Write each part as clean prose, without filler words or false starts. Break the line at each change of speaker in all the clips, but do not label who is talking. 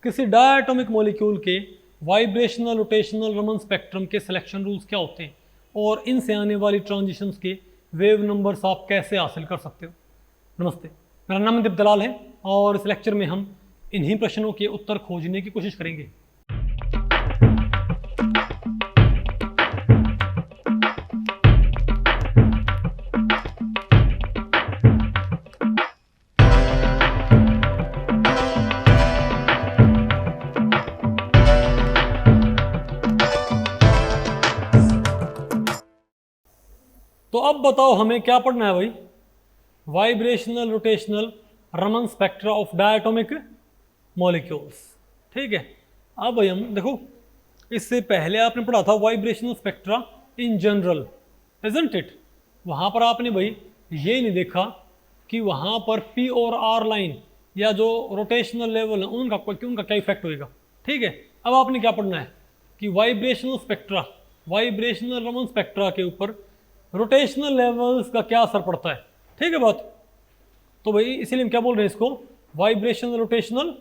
किसी diatomic molecule के vibrational rotational Raman spectrum के सिलेक्शन रूल्स क्या होते हैं और इनसे आने वाली ट्रांजिशंस के वेव नंबर्स आप कैसे हासिल कर सकते हो। नमस्ते, मेरा नाम दीप दलाल है और इस लेक्चर में हम इन्हीं प्रश्नों के उत्तर खोजने की कोशिश करेंगे। तो अब बताओ हमें क्या पढ़ना है भाई? Vibrational rotational Raman spectra of diatomic molecules. ठीक है, अब भाई हम देखो, इससे पहले आपने पढ़ा था vibrational spectra in general, isn't it. वहाँ पर आपने भाई ये नहीं देखा कि वहाँ पर पी और आर लाइन या जो रोटेशनल लेवल है उनका क्या इफेक्ट होएगा। ठीक है, अब आपने क्या पढ़ना है कि vibrational spectra, vibrational Raman spectra के ऊपर रोटेशनल लेवल्स का क्या असर पड़ता है। ठीक है बात। तो भाई इसीलिए हम क्या बोल रहे हैं इसको, वाइब्रेशनल रोटेशनल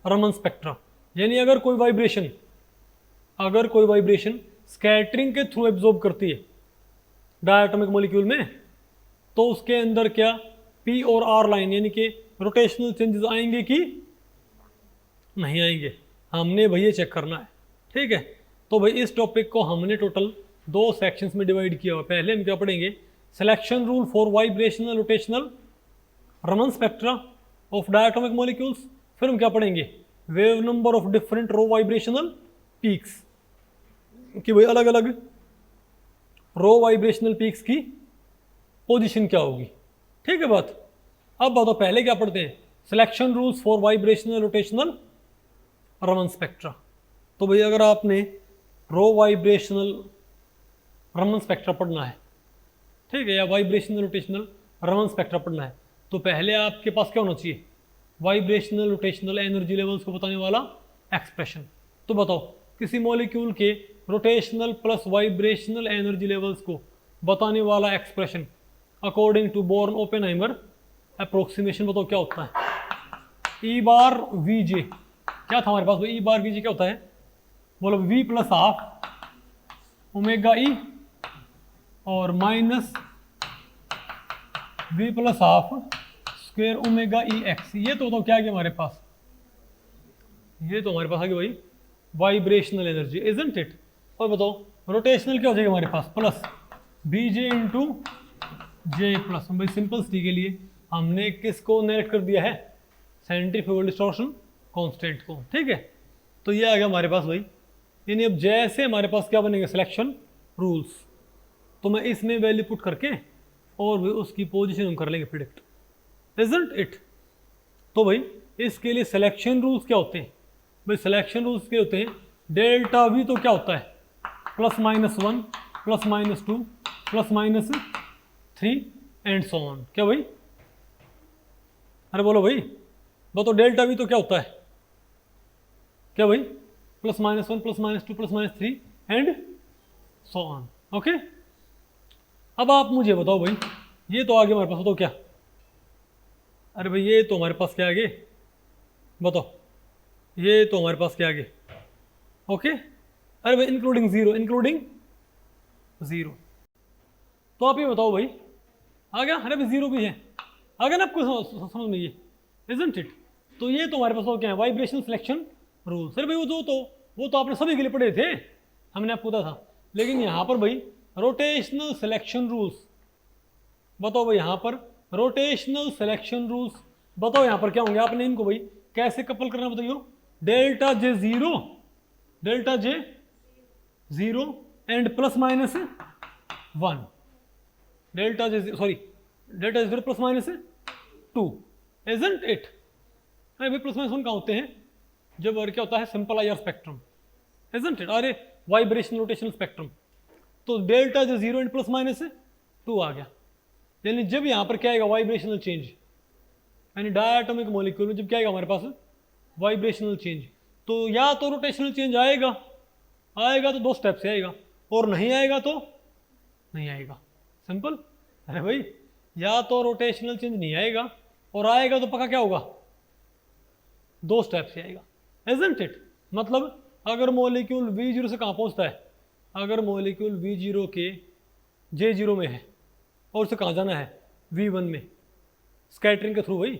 रमन स्पेक्ट्रा। यानी अगर कोई वाइब्रेशन स्कैटरिंग के थ्रू एब्जॉर्ब करती है डायटोमिक मॉलिक्यूल में, तो उसके अंदर क्या पी और आर लाइन यानी कि रोटेशनल चेंजेस आएंगे कि नहीं आएंगे, हमने भाई ये चेक करना है। ठीक है, तो भाई इस टॉपिक को हमने टोटल 2 सेक्शंस में डिवाइड किया हुआ। पहले हम क्या पढ़ेंगे, selection rule for vibrational rotational Raman spectra of diatomic molecules. फिर हम क्या पढ़ेंगे, wave number of different ro vibrational peaks, कि भाई अलग अलग रो वाइब्रेशनल पीक्स की पोजीशन क्या होगी। ठीक है बात। अब बताओ पहले क्या पढ़ते हैं, selection rules for vibrational rotational Raman spectra. तो भाई अगर आपने रो वाइब्रेशनल रमन स्पेक्ट्रा पढ़ना है, ठीक है, या वाइब्रेशनल रोटेशनल रमन स्पेक्ट्रा पढ़ना है, तो पहले आपके पास क्या होना चाहिए, वाइब्रेशनल रोटेशनल एनर्जी लेवल्स को बताने वाला एक्सप्रेशन। तो बताओ किसी मॉलिक्यूल के rotational plus vibrational energy levels को बताने वाला expression according to Born Oppenheimer approximation बताओ क्या होता है। ई बार वी जे क्या था हमारे पास, ई बार वी जे क्या होता है, बोलो v plus half omega e और minus v plus half square omega e x. ये तो क्या आ गया हमारे पास, ये तो हमारे पास आ गया भाई वाइब्रेशनल एनर्जी, इजंट इट। और बताओ रोटेशनल क्या हो जाएगा हमारे पास, प्लस बी जे इंटू जे प्लस। भाई सिंपल सी के लिए हमने किसको नेट कर दिया है, सेंट्रीफ्यूगल डिस्टॉर्शन कांस्टेंट को। ठीक है, तो ये आ गया हमारे पास भाई। यानी अब जैसे हमारे पास क्या बनेंगे, सिलेक्शन रूल्स, तो मैं इसमें वैल्यू पुट करके और भी उसकी पोजीशन हम कर लेंगे प्रिडिक्ट, इजंट इट। तो भाई इसके लिए सिलेक्शन रूल्स क्या होते हैं, भाई सिलेक्शन रूल्स क्या होते हैं, डेल्टा वी तो क्या होता है, +-1 +-2 +-3 एंड सो ऑन। क्या भाई, अरे बोलो भाई, बताओ डेल्टा वी तो क्या होता है, क्या भाई, +-1 +-2 +-3 एंड सो ऑन। ओके, अब आप मुझे बताओ भाई, ये तो आगे हमारे पास, बताओ क्या, अरे भाई ये तो हमारे पास क्या आगे, बताओ ये तो हमारे पास क्या आगे, ओके। अरे भाई इंक्लूडिंग जीरो। तो आप ये बताओ भाई, आ गया, अरे भाई जीरो भी है, आ गया ना आपको समझ में, ये इजंट इट। तो ये तो हमारे पास क्या है, वाइब्रेशन सिलेक्शन रूल्स। अरे भाई वो तो आपने सभी के लिए पढ़े थे, हमने आपको बताया था। लेकिन यहाँ पर भाई रोटेशनल सिलेक्शन रूल्स बताओ भाई, यहाँ पर रोटेशनल सिलेक्शन रूल्स बताओ यहाँ पर क्या होंगे, आपने इनको भाई कैसे कपल करना बताइए। Delta J zero and +-1, delta J zero +-2, isn't it. अरे भाई +-1 कहाँ होते हैं, जब और क्या होता है, simple IR spectrum, isn't it. अरे वाइब्रेशन रोटेशनल स्पेक्ट्रम, तो डेल्टा जे जीरो एंड +-2 आ गया। यानी जब यहाँ पर क्या आएगा, वाइब्रेशनल चेंज, यानी डायटोमिक मॉलिक्यूल में जब क्या आएगा हमारे पास, वाइब्रेशनल चेंज, तो या तो रोटेशनल चेंज आएगा तो 2 स्टेप से आएगा, और नहीं आएगा तो नहीं आएगा, सिंपल। अरे भाई या तो रोटेशनल चेंज नहीं आएगा, और आएगा तो पक्का क्या होगा, 2 स्टेप से आएगा। Isn't it? मतलब अगर मॉलिक्यूल V0 से कहाँ पहुँचता है, अगर मॉलिक्यूल V0 के J0 में है और उसे कहाँ जाना है V1 में, स्कैटरिंग के थ्रू भाई,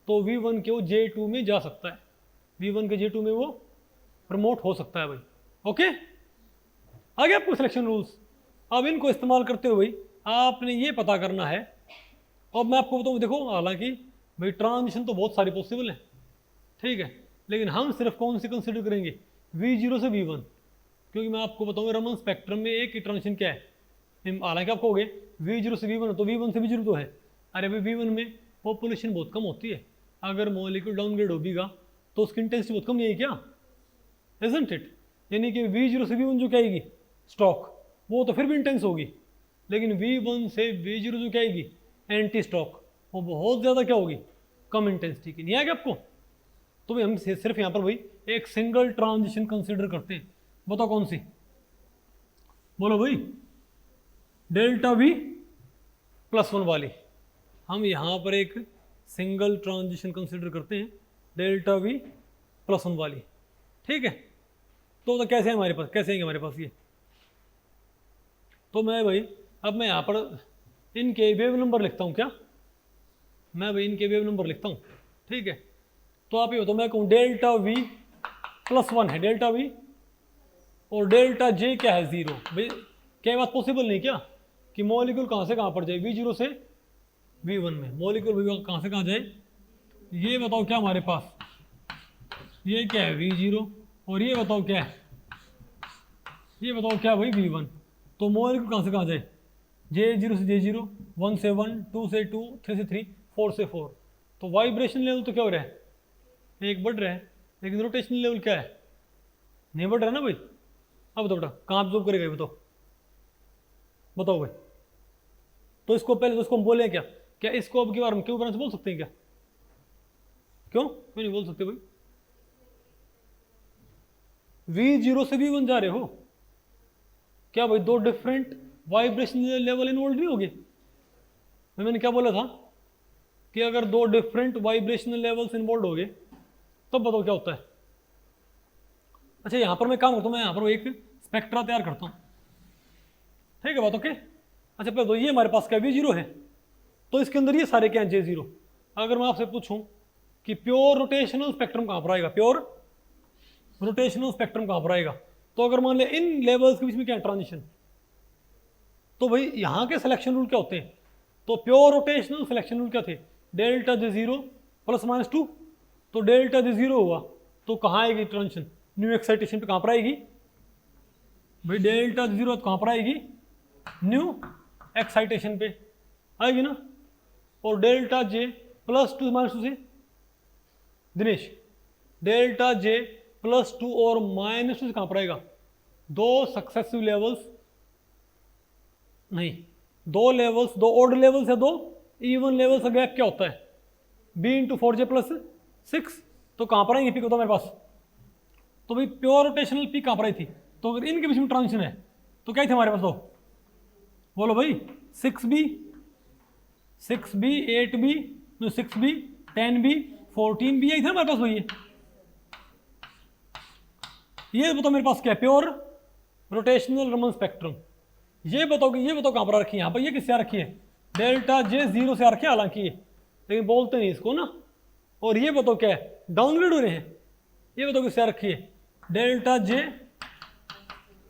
तो V1 के वो J2 में जा सकता है, V1 के J2 में वो प्रमोट हो सकता है भाई। ओके, आ गया आपको सिलेक्शन रूल्स। अब इनको इस्तेमाल करते हुए भाई आपने ये पता करना है, अब मैं आपको बताऊँ, देखो हालांकि भाई ट्रांजिशन तो बहुत सारी पॉसिबल है, ठीक है, लेकिन हम सिर्फ कौन सी कंसिडर करेंगे, V0 से V1, क्योंकि मैं आपको बताऊंगा रमन स्पेक्ट्रम में एक ही ट्रांजिशन क्या है। हालांकि आप कहोगे V0 से V1 तो V1 से V0 तो है, अरे भाई V1 में पॉपुलेशन बहुत कम होती है, अगर मॉलिक्यूल डाउनग्रेड होगा तो उसकी इंटेंसिटी बहुत कम नहीं है क्या, इजंट इट? यानी कि V0 से V1 जो क्या आएगी स्टॉक, वो तो फिर भी इंटेंस होगी, लेकिन V1 से V0 जो क्या आएगी एंटी स्टॉक, वो बहुत ज़्यादा क्या होगी, कम इंटेंसिटी की। नहीं आएगा आपको? तो भाई हम सिर्फ यहाँ पर भाई एक सिंगल ट्रांजिशन कंसिडर करते हैं, बताओ कौन सी, बोलो भाई, डेल्टा V +1 वाली। हम यहाँ पर एक सिंगल ट्रांजिशन कंसिडर करते हैं, डेल्टा V +1 वाली, ठीक है। तो कैसे है हमारे पास, कैसे है हमारे पास ये, तो मैं भाई अब मैं यहाँ पर इनके वेव नंबर लिखता हूँ, क्या मैं भाई इनके वेव नंबर लिखता हूँ, ठीक है। तो आप ये तो मैं कहूँ डेल्टा V +1 है डेल्टा V, और डेल्टा J क्या है 0। भाई क्या बात पॉसिबल नहीं क्या कि मॉलिक्यूल कहाँ से कहाँ पर जाए, V0 से V1 में, मॉलिक्यूल कहाँ से कहाँ जाए, ये बताओ क्या हमारे पास, ये क्या है V0, और ये बताओ क्या है, ये बताओ क्या भाई V1। तो मॉलिक्यूल कहाँ से कहाँ जाए, J0 से J0, 1 से 1, 2 से 2, 3 से 3, 4 से 4। तो वाइब्रेशन लेवल तो क्या हो रहा है, एक बढ़ रहा है, लेकिन रोटेशनल लेवल क्या है, नहीं बढ़ रहा है ना भाई। अब बताओ बेटा कहाँ ऑब्जॉर्व करेगा, बताओ बताओ भाई। तो इसको पहले तो इसको हम बोले क्या, क्या इसको अब की बार हम क्यों करना बोल सकते हैं क्या, क्यों क्यों नहीं बोल सकते भाई, V0 से V1 जा रहे हो क्या भाई, दो डिफरेंट वाइब्रेशन लेवल इन्वॉल्व नहीं होगे। मैंने क्या बोला था कि अगर दो डिफरेंट वाइब्रेशनल लेवल्स इन्वॉल्व हो गए तब बताओ क्या होता है। अच्छा यहाँ पर मैं काम करता हूँ, मैं यहाँ पर एक स्पेक्ट्रा तैयार करता हूँ, ठीक है बात ओके। अच्छा पहले तो ये हमारे पास क्या V0 है, तो इसके अंदर ये सारे क्या हैं J0। अगर मैं आपसे पूछूं कि प्योर रोटेशनल स्पेक्ट्रम कहाँ पर आएगा, प्योर रोटेशनल स्पेक्ट्रम कहाँ पर आएगा, तो अगर मान लिया इन लेवल्स के बीच में क्या है ट्रांजिशन, तो भाई यहाँ के सिलेक्शन रूल क्या होते हैं, तो प्योर रोटेशनल सिलेक्शन रूल क्या थे, डेल्टा J0 ±2, तो डेल्टा J0 हुआ तो कहाँ आएगी ट्रांजिशन, न्यू एक्साइटेशन पे कहाँ पर आएगी भाई, डेल्टा J0 कहाँ पर आएगी, न्यू एक्साइटेशन पे आएगी ना। और डेल्टा J +2 -2 से दिनेश, डेल्टा J +2 और -2 से कहाँ पर आएगा, दो सक्सेसिव लेवल्स नहीं, दो लेवल्स, दो ऑड लेवल्स है, दो इवन लेवल्स का गैप क्या होता है, B × 4J + 6, तो कहाँ पर आएंगे पीक होता है मेरे पास, तो भाई प्योर रोटेशनल पीक कहाँ पर आई थी, तो अगर इनके बीच में ट्रांजिशन है तो क्या थे हमारे पास, दो बोलो भाई, 6B 8B 6B 10B 14B आई था हमारे पास भाई, ये बताओ मेरे पास क्या है, प्योर रोटेशनल रमन स्पेक्ट्रम। ये बताओ कि ये बताओ कहाँ पर रखी है, यहाँ पर ये किससे आ रखी है, डेल्टा J 0 से आ रखी है, हालांकि लेकिन बोलते नहीं इसको ना। और ये बताओ क्या है, डाउनग्रेड हो रहे हैं, ये बताओ किससे आ रखी है, डेल्टा J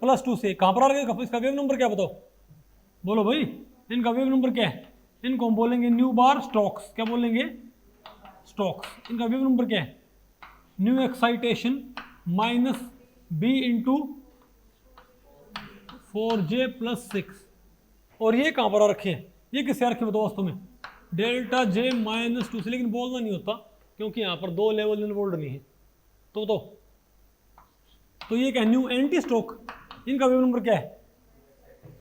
+2 से। कहाँ पर आ रहा है, इसका वेव नंबर क्या बताओ, बोलो भाई इनका वेव नंबर क्या है, इनको हम बोलेंगे न्यू बार स्टॉक्स, क्या बोलेंगे स्टॉक्स। इनका वेव नंबर क्या है, न्यू एक्साइटेशन -B × 4J + 6। और ये कहाँ पर आ रखे हैं, ये किससे आ रखे बताओ वास्तव में, डेल्टा J -2 से, लेकिन बोलना नहीं होता क्योंकि यहाँ पर दो लेवल इन्वॉल्व नहीं है। तो ये क्या है, न्यू एंटी स्टॉक, इनका वेव नंबर क्या है,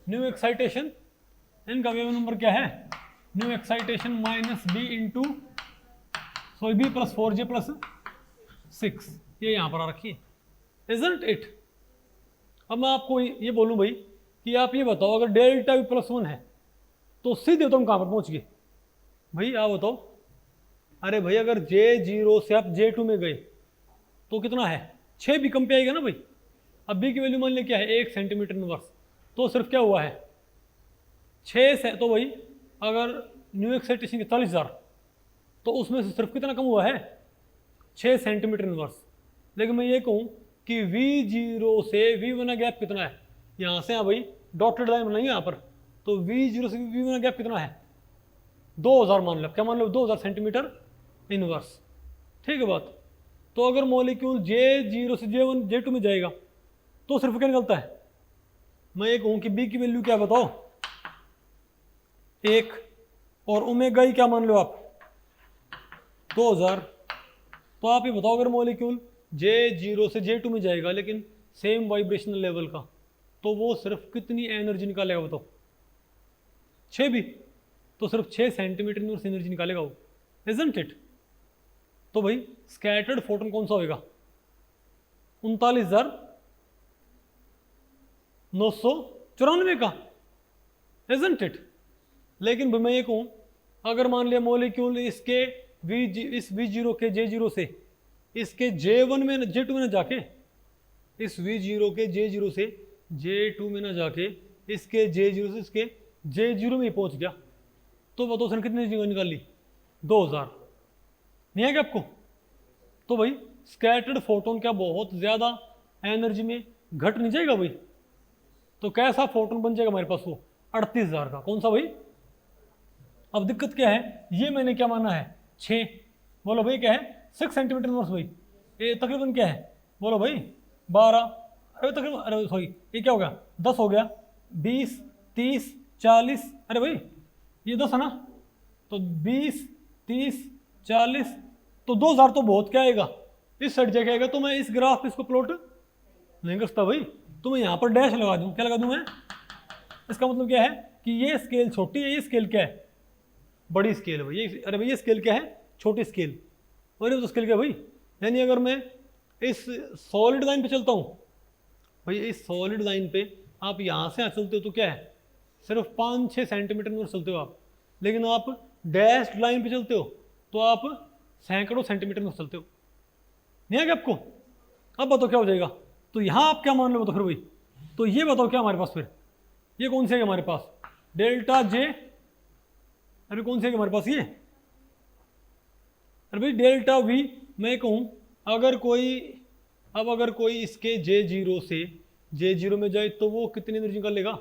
न्यू एक्साइटेशन, इनका वेव नंबर क्या है, न्यू एक्साइटेशन -B + 4J + 6, ये यहाँ पर आ रखी है, इजंट इट। अब मैं आपको ये बोलूँ भाई कि आप ये बताओ अगर डेल्टा V +1 है तो सीधे तुम कहाँ पर पहुँच गए भाई, आप बताओ। अरे भाई अगर J0 से आप J2 में गए तो कितना है 6 भी कम पे आएगा ना भाई। अब बी की वैल्यू मान लिया क्या है 1 सेंटीमीटर इनवर्स, तो सिर्फ क्या हुआ है 6 से, तो भाई अगर न्यू एक्साइटेशन के 40,000 तो उसमें से सिर्फ कितना कम हुआ है 6 सेंटीमीटर इनवर्स। लेकिन मैं ये कहूँ कि V0 से V1 का गैप कितना है, यहाँ से भाई डॉटेड लाइन बनाएंगे यहाँ पर, तो V0 से V1 का गैप कितना है 2000 मान लो, क्या मान लो 2000 सेंटीमीटर इनवर्स। ठीक है बात। तो अगर मॉलिक्यूल J0 से J1 J2 में जाएगा तो सिर्फ क्या निकलता है, मैं ये कहूँ कि B की वैल्यू क्या बताओ 1 और ओमेगा ही क्या मान लो आप 2000। तो आप ये बताओ अगर मॉलिक्यूल J0 से J2 में जाएगा लेकिन सेम वाइब्रेशनल लेवल का, तो वो सिर्फ कितनी एनर्जी निकालेगा बताओ 6 भी, तो सिर्फ 6 सेंटीमीटर इनवर्स एनर्जी निकालेगा वो, इजंट इट। तो भाई स्कैटर्ड फोटोन कौन सा होगा 39,994 का, इजंट इट। लेकिन भाई मैं ये कहूँ अगर मान लिया मॉलिक्यूल इसके इस V0 के J0 से इसके J1 में J2 में ना जाके, इस V0 के J0 से J2 में ना जाके इसके J0 से इसके J0 में ही पहुंच गया, तो बताओ उसने कितनी जगह निकाल ली 2000, नहीं है क्या आपको। तो भाई स्कैटर्ड फोटोन क्या बहुत ज़्यादा एनर्जी में घट नहीं जाएगा भाई, तो कैसा फोटोन बन जाएगा हमारे पास वो 38,000 का, कौन सा भाई। अब दिक्कत क्या है, ये मैंने क्या माना है 6, बोलो भाई क्या है 6 सेंटीमीटर इनवर्स भाई, ये तकरीबन क्या है बोलो भाई 12, अरे तकरीबन, अरे सॉरी ये क्या हो गया 10 हो गया, 20 30 40, अरे भाई ये 10 है ना, तो 20 30 40, तो 2000 तो बहुत क्या आएगा इस साइड जाके आएगा। तो मैं इस ग्राफ पे इसको प्लॉट नहीं कर सकता भाई, तो मैं यहाँ पर डैश लगा दूँ, क्या लगा दूँ मैं, इसका मतलब क्या है कि ये स्केल छोटी है, ये स्केल क्या है बड़ी स्केल है भाई, ये अरे भाई ये स्केल क्या है छोटी स्केल, और ये तो स्केल क्या है भाई। यानी अगर मैं इस सॉलिड लाइन पे चलता हूँ भाई, इस सॉलिड लाइन पे आप यहाँ से चलते हो तो क्या है सिर्फ 5-6 सेंटीमीटर में चलते हो आप, लेकिन आप डैश लाइन पे चलते हो तो आप सैकड़ों सेंटीमीटर में चलते हो, नहीं है क्या आपको। अब बताओ क्या हो जाएगा, तो यहाँ आप क्या मान लो बताओ फिर भाई, तो ये बताओ क्या हमारे पास फिर, ये कौन सी है हमारे पास डेल्टा जे, अरे कौन सी है हमारे पास ये, अरे भाई डेल्टा वी। मैं कहूँ अगर कोई इसके J0 से J0 में जाए तो वो कितनी एनर्जी निकालेगा,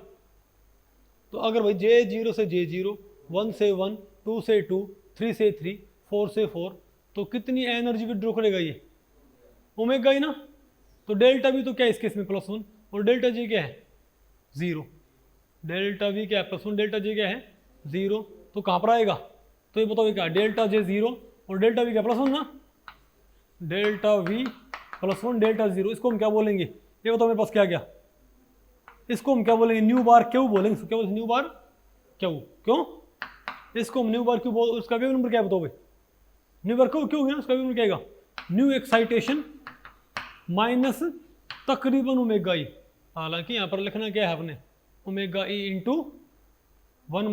तो अगर भाई J0 से J0 1 से 1 2 से 2 3 से 3 4 से 4, तो कितनी एनर्जी विड्रॉ करेगा ये ओमेगा ही ना। तो डेल्टा वी तो क्या है इस केस में +1 और डेल्टा जे क्या है 0, डेल्टा वी क्या है +1 डेल्टा जे क्या है 0, तो कहाँ पर आएगा, तो ये बताओ क्या डेल्टा जे 0 और डेल्टा वी क्या +1 ना, डेल्टा वी +1 डेल्टा 0, इसको हम क्या बोलेंगे ये बताओ मेरे पास क्या गया, इसको हम क्या बोलेंगे न्यू बार क्यू बोलेंगे, क्या बोलेंगे न्यू बार क्यू, क्यों इसको हम न्यू बार क्यू बोल, उसका वेव नंबर क्या बताओ भाई, न्यू बार क्यू क्यों है उसका वेव नंबर क्या आएगा न्यू एक्साइटेशन माइनस तकरीबन ओमेगा ई, हालांकि यहाँ पर लिखना क्या है आपने ओमेगा ई इंटू 1 -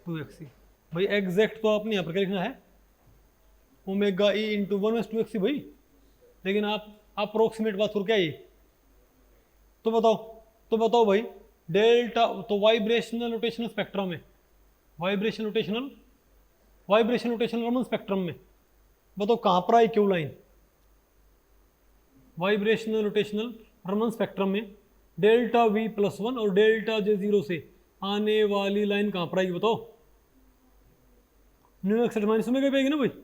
2x, भाई एग्जैक्ट तो आपने यहाँ पर क्या लिखना है ओमेगा ई इंटू 1 - 2x भाई, लेकिन आप अप्रोक्सीमेट बात कर क्या ये, तो बताओ भाई डेल्टा, तो वाइब्रेशनल रोटेशनल स्पेक्ट्रम में, वाइब्रेशन रोटेशनल रमन स्पेक्ट्रम में बताओ कहाँ पर I Q line, vibrational rotational Raman spectrum में डेल्टा वी +1 और डेल्टा जे 0 से आने वाली लाइन कहाँ पर आएगी बताओ, न्यू एक्स माइनस में कहीं पाएगी ना भाई। अब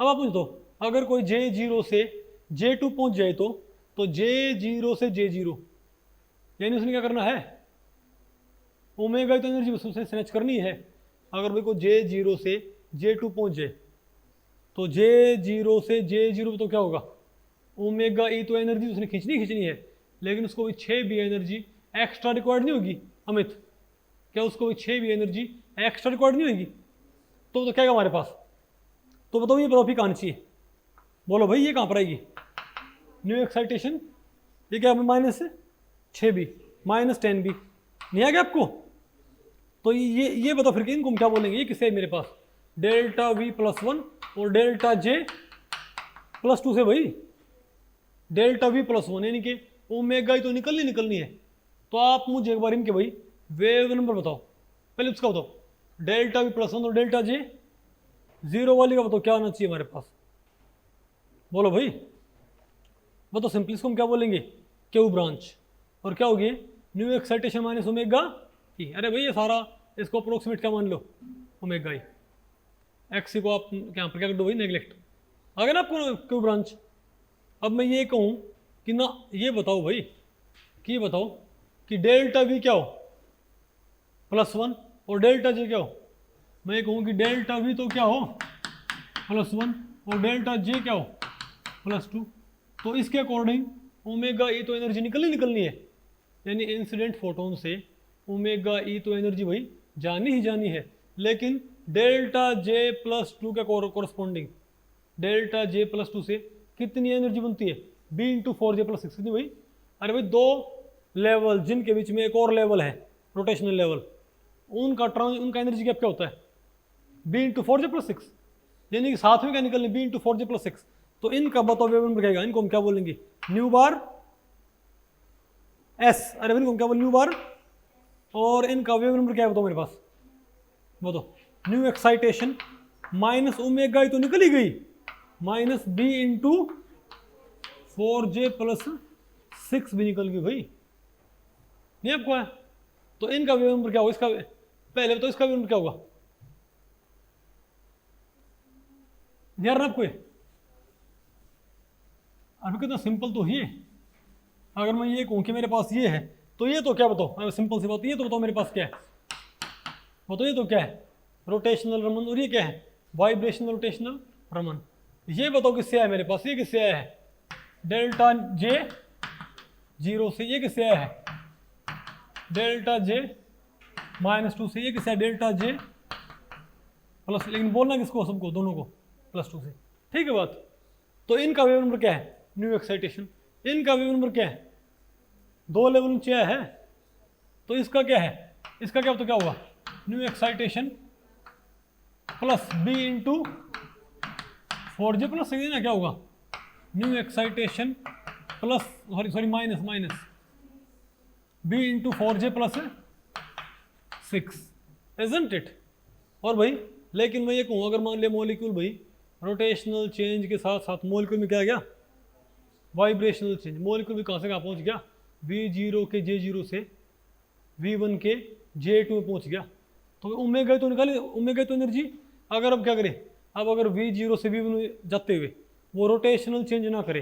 आप पूछ दो अगर कोई J0 से J2 पहुंच जाए तो J0 से J0 यानी उसने क्या करना है ओमेगा तो एनर्जी उसने स्नैच करनी है। अगर भाई को J0 से J2 पहुंच जाए तो J0 से J0 तो क्या होगा ओमेगा ई, तो एनर्जी उसने खींचनी है, लेकिन उसको भी 6 भी एनर्जी एक्स्ट्रा रिक्वायर्ड नहीं होगी अमित, क्या उसको भी 6 भी एनर्जी एक्स्ट्रा रिक्वायर्ड नहीं होगी, तो क्या है हमारे पास, तो बताओ ये प्रॉफी कहाँ चाहिए बोलो भाई, ये कहाँ पर आएगी न्यू एक्साइटेशन, ये क्या -6 भी -10 भी नहीं आ गया आपको। तो ये बताओ फिर इनको हम क्या बोलेंगे, ये किससे है मेरे पास डेल्टा वी +1 और डेल्टा जे +2 से भाई, डेल्टा वी प्लस वन, यानी कि ओमेगा तो निकलनी है। तो आप मुझे एक बार इनके भाई वेव नंबर बताओ, पहले उसका बताओ, डेल्टा वी प्लस वन और डेल्टा जे जीरो वाली का बताओ क्या आना चाहिए हमारे पास, बोलो भाई बताओ सिंपली। इसको हम क्या बोलेंगे, क्यू ब्रांच, और क्या होगी न्यू एक्साइटेशन माइनस ओमेगा ई। अरे भाई ये सारा इसको अप्रोक्सीमेट क्या मान लो, ओमेगा ई। एक्स को आप क्या पर क्या कर दो भाई, नेग्लेक्ट, आ गया ना आपको क्यू ब्रांच। अब मैं ये कहूँ कि ना, ये बताओ भाई कि बताओ कि डेल्टा वी क्या हो प्लस वन और डेल्टा जे क्या हो। मैं ये कहूँ कि डेल्टा वी तो क्या हो प्लस वन और डेल्टा जे क्या हो प्लस टू। तो इसके अकॉर्डिंग ओमेगा ई तो एनर्जी निकलनी है, यानी इंसिडेंट फोटोन से ओमेगा ई तो एनर्जी भाई जानी ही जानी है। लेकिन डेल्टा जे प्लस टू के corresponding delta J plus two से कितनी एनर्जी बनती है, B into four J plus six. कितनी भाई, अरे भाई दो लेवल जिनके बीच में एक और लेवल है रोटेशनल लेवल, उनका एनर्जी गैप क्या होता है, B into four J plus six, यानी कि साथ में क्या निकलने, B into four J plus six. तो इनका बताओ वेव नंबर क्या, इनको हम क्या बोलेंगे, न्यू बार एस। अरे भाई इनको हम क्या बोलेंगे, न्यू बार। और इनका वेव नंबर क्या है बताओ मेरे पास, बताओ न्यू एक्साइटेशन माइनस ओमेगा तो निकल ही गई, minus B into four J plus six भी निकल गई भाई, नहीं आपको है। तो इनका वेव नंबर क्या होगा, इसका पहले तो इसका वेव नंबर क्या होगा यार आपको, अभी कितना सिंपल तो ही है। अगर मैं ये कहूँ कि मेरे पास ये है तो ये तो क्या बताओ, सिंपल सी बात, ये तो बताओ मेरे पास क्या है, बताओ ये तो क्या है, रोटेशनल रमन, और ये क्या है वाइब्रेशनल रोटेशनल रमन। ये बताओ किससे आया मेरे पास, ये किससे आया है, डेल्टा जे जीरो से, ये किससे आया है डेल्टा जे माइनस टू से, ये किससे आया डेल्टा जे प्लस, लेकिन बोलना किसको, सबको दोनों को प्लस टू से, ठीक है बात। तो इनका वेव नंबर क्या है, न्यू एक्साइटेशन, इनका वेव नंबर क्या है, दो लेवल नीचे आया है, तो इसका क्या है, इसका क्या तो क्या होगा, nu excitation plus B into four J plus six, ना क्या होगा, nu excitation plus sorry minus B into four J plus six, isn't it. और भाई लेकिन मैं ये कहूँ, अगर मान लिया मॉलिक्यूल भाई रोटेशनल चेंज के साथ साथ मॉलिक्यूल में क्या आ गया, वाइब्रेशनल चेंज, मॉलिक्यूल भी कहाँ से कहाँ पहुँच गया, V0 के J0 से V1 के J2 में पहुँच गया। तो ओमेगा तो निकाले, ओमेगा तो एनर्जी। अगर अब क्या करें, अब अगर V0 से V1 में जाते हुए वो रोटेशनल चेंज ना करे,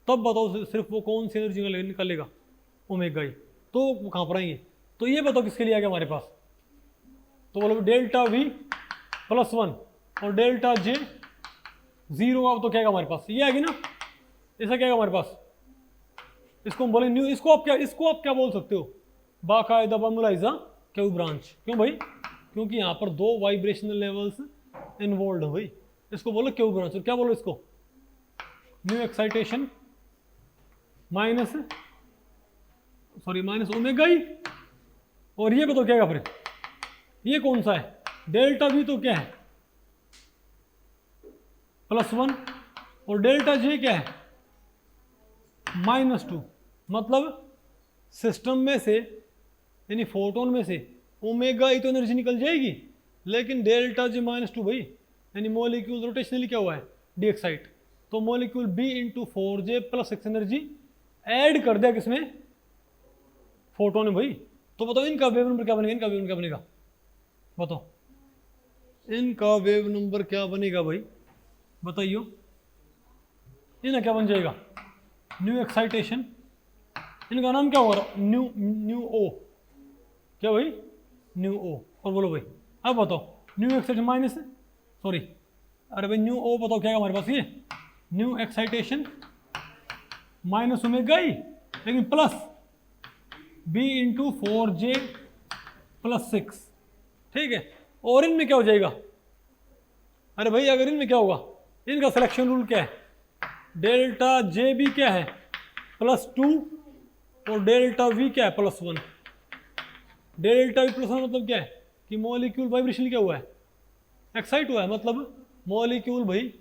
तब बताओ सिर्फ वो कौन सी एनर्जी निकालेगा, ओमेगा ही। तो वो कहाँ पर आएंगे, तो ये बताओ किसके लिए आ गया हमारे पास, तो बोलो डेल्टा V प्लस वन और डेल्टा J जीरो, अब तो क्या हमारे पास ये आएगी ना, ऐसा क्या हमारे पास, इसको हम बोले न्यू, इसको आप क्या बोल सकते हो, बाकायदा बमुलाइजा क्यू ब्रांच। क्यों भाई, क्योंकि यहाँ पर दो वाइब्रेशनल लेवल्स इन्वॉल्व है भाई, इसको बोलो क्यू ब्रांच। और क्या बोलो इसको, new excitation minus omega e. और ये बताओ क्या फिर, ये कौन सा है, डेल्टा वी तो क्या है प्लस वन और डेल्टा जे क्या है माइनस टू। मतलब सिस्टम में से यानी फोटोन में से ओमेगा ई तो एनर्जी निकल जाएगी, लेकिन डेल्टा जे माइनस टू भाई, यानी मॉलिक्यूल रोटेशनली क्या हुआ है डी एक्साइट, तो molecule B into four J plus six energy add कर दिया किसमें, फोटोन में भाई। तो बताओ इनका वेव नंबर क्या बनेगा, इनका वेव नंबर क्या बनेगा, बताओ इनका वेव नंबर क्या बनेगा भाई, बताइयो इनका क्या बन जाएगा, न्यू एक्साइटेशन, इनका नाम क्या होगा, न्यू ओ, क्या भाई न्यू ओ। और बोलो भाई अब बताओ न्यू एक्साइटेशन माइनस सॉरी, अरे भाई न्यू ओ बताओ क्या है हमारे पास, ये न्यू एक्साइटेशन माइनस ओमेगा ई, लेकिन plus B into four J plus six, ठीक है। और इनमें क्या हो जाएगा, अरे भाई अगर इनमें क्या होगा, इनका सिलेक्शन रूल क्या है, डेल्टा जे भी क्या है प्लस टू और डेल्टा वी क्या है plus one. Delta we plus one मतलब क्या है कि मॉलिक्यूल वाइब्रेशन क्या हुआ है, एक्साइट हुआ है, मतलब मॉलिक्यूल भाई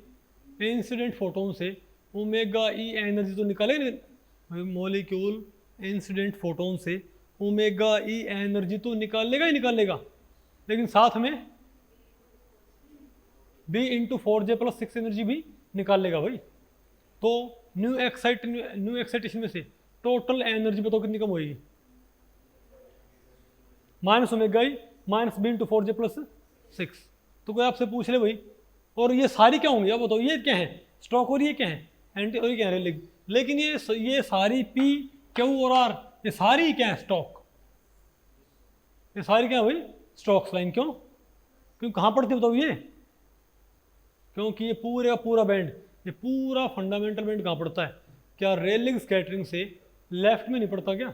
इंसिडेंट फोटोन से ओमेगा ई एनर्जी तो निकालेगा, मॉलिक्यूल इंसिडेंट फोटोन से ओमेगा ई एनर्जी तो निकालेगा ही निकालेगा, लेकिन साथ में बी इंटू 4J+6 एनर्जी भी निकाल लेगा भाई। तो न्यू एक्साइटेशन में से टोटल एनर्जी बताओ कितनी कम होगी, minus omega E minus B into 4J+6। तो कोई आपसे पूछ ले भाई, और ये सारी क्या होंगी, अब बताओ ये क्या है, स्टॉक और ये क्या है, एंटी और ये क्या है, रेलिग। लेकिन ये सारी पी क्यू और आर ये सारी क्या है, स्टॉक, ये सारी क्या है भाई, स्टॉक्स लाइन। क्यों, क्यों कहाँ पड़ती है बताओ ये, क्योंकि ये पूरे का पूरा बैंड, ये पूरा फंडामेंटल बैंड कहाँ पड़ता है, क्या रेलिंग स्कैटरिंग से लेफ्ट में नहीं पड़ता क्या,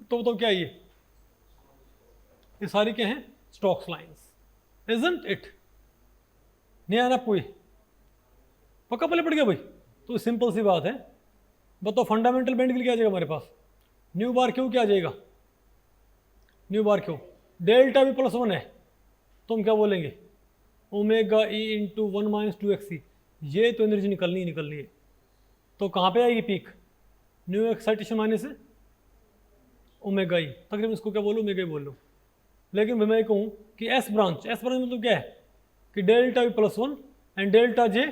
तो बताओ क्या ये सारी क्या है, स्टॉक्स लाइंस, इजंट इट। नहीं आना कोई, पक्का पहले पड़ गया भाई। तो सिंपल सी बात है, बताओ फंडामेंटल बैंड के लिए क्या आ जाएगा हमारे पास, न्यू बार क्यू क्या आ जाएगा, न्यू बार क्यू डेल्टा भी +1 है, तो हम क्या बोलेंगे, ओमेगा ई इंटू 1 - 2xc। ये तो एनर्जी निकलनी ही निकलनी है। तो कहाँ पे आएगी peak, nu excitation minus omega E, तकरीबन इसको क्या बोलूँ, ओमेगा ई बोल लो। लेकिन मैं कहूँ कि एस ब्रांच मतलब क्या है कि डेल्टा भी +1 एंड डेल्टा जे,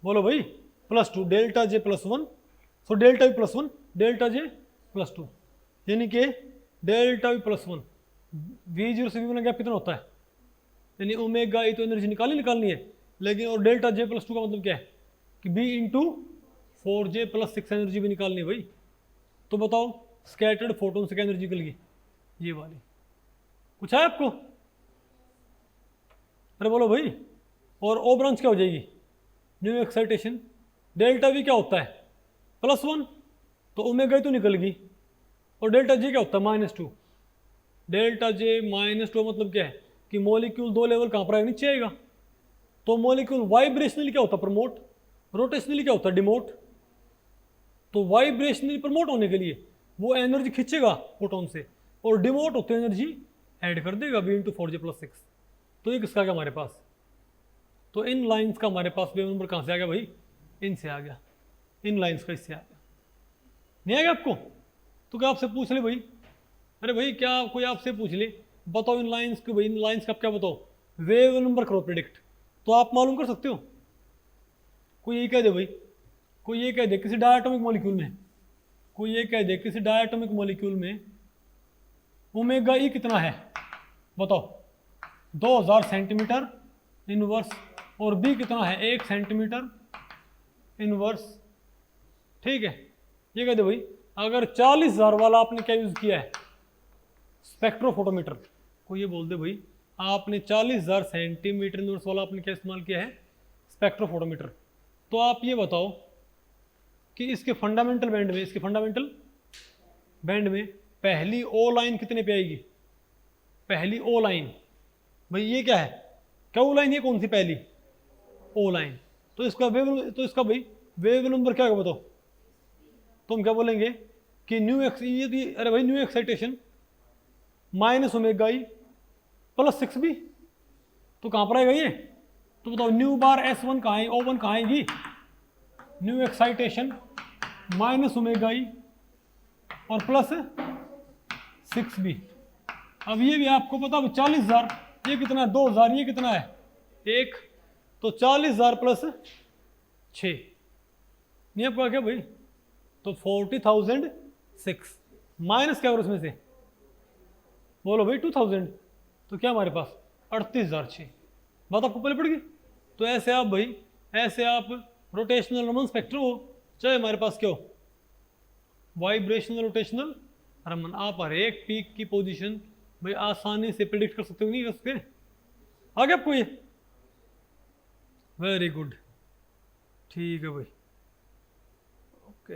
बोलो भाई +2, डेल्टा जे +1, सो डेल्टा भी +1 डेल्टा जे +2, यानी कि डेल्टा भी +1, V0 से V1 गैप कितना होता है, यानी ओमेगा ई तो एनर्जी निकालनी है, लेकिन और डेल्टा जे +2 का मतलब क्या है कि B इंटू 4J+6 एनर्जी भी निकालनी है भाई। तो बताओ स्कैटर्ड फोटोन से क्या एनर्जी निकल गई, ये वाली। कुछ है आपको, अरे बोलो भाई। और ओ ब्रांच क्या हो जाएगी, न्यू एक्साइटेशन, डेल्टा V क्या होता है +1, तो ओमेगा ई तो निकल गई, और डेल्टा J क्या होता है -2, डेल्टा J -2 मतलब क्या है कि मॉलिक्यूल 2 लेवल कहाँ पर आएगा, नीचे आएगा। तो मॉलिक्यूल वाइब्रेशनली क्या होता है, प्रमोट, रोटेशनली क्या होता है, डिमोट। तो वाइब्रेशनली प्रमोट होने के लिए वो एनर्जी खींचेगा फोटोन से, और डिमोट होते एनर्जी ऐड कर देगा B इंटू 4J+6। तो ये किसका आ गया हमारे पास, तो इन लाइंस का हमारे पास वेव नंबर कहाँ से आ गया भाई, इनसे आ गया, इन लाइंस का इससे आ गया। नहीं आ गया आपको, तो क्या आपसे पूछ ले भाई, अरे भाई क्या कोई आपसे पूछ ले, बताओ इन लाइंस के भाई, इन लाइंस का क्या बताओ, वेव नंबर करो प्रिडिक्ट, तो आप मालूम कर सकते हो। कोई ये कह दे भाई, कोई ये कह दे किसी डायटोमिक मॉलिक्यूल में, कोई ये कह दे किसी डायटोमिक मॉलिक्यूल में ओमेगा ई कितना है, बताओ 2000 सेंटीमीटर इनवर्स, और बी कितना है 1 सेंटीमीटर इनवर्स, ठीक है। ये कह दे भाई, अगर 40,000 वाला आपने क्या यूज़ किया है, स्पेक्ट्रोफोटोमीटर, को ये बोल दे भाई आपने 40,000 सेंटीमीटर इनवर्स वाला आपने क्या इस्तेमाल किया है, स्पेक्ट्रोफोटोमीटर। तो आप ये बताओ कि इसके फंडामेंटल बैंड में, इसके फंडामेंटल बैंड में पहली ओ लाइन कितने पे आएगी, पहली ओ लाइन भाई ये क्या है, क्या ओ लाइन, ये कौन सी पहली ओ लाइन, तो इसका भाई वेव नंबर क्या होगा बताओ। तो हम क्या बोलेंगे कि न्यू एक्स, ये अरे भाई न्यू एक्साइटेशन -ओमेगा ई +6 भी, तो कहाँ पर आएगा ये, तो बताओ न्यू बार S1 कहाँ है, O1 कहाँ आएगी, न्यू एक्साइटेशन -ओमेगा ई और +6 भी। अब ये भी आपको पता, 40,000 ये कितना है, 2,000 ये कितना है 1, तो 40,000 +6 नहीं आपको क्या भाई, तो 40,006 माइनस क्या उसमें से, बोलो भाई 2000, तो क्या हमारे पास 38,006, बात आपको पहले पड़ गई। तो ऐसे आप भाई, ऐसे आप रोटेशनल रमन स्पेक्ट्र हो, चाहे हमारे पास क्या हो वाइब्रेशनल रोटेशनल रमन, आप हर एक पीक की पोजीशन भाई आसानी से प्रिडिक्ट कर सकते हो, नहीं कर सकते, आगे आपको ये, वेरी गुड, ठीक है भाई, ओके।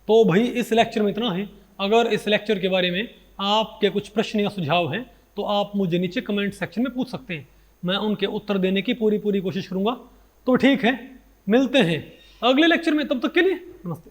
तो भाई इस लेक्चर में इतना है। अगर इस लेक्चर के बारे में आपके कुछ प्रश्न या सुझाव हैं तो आप मुझे नीचे कमेंट सेक्शन में पूछ सकते हैं, मैं उनके उत्तर देने की पूरी कोशिश करूंगा। तो ठीक है, मिलते हैं अगले लेक्चर में, तब तक के लिए नमस्ते।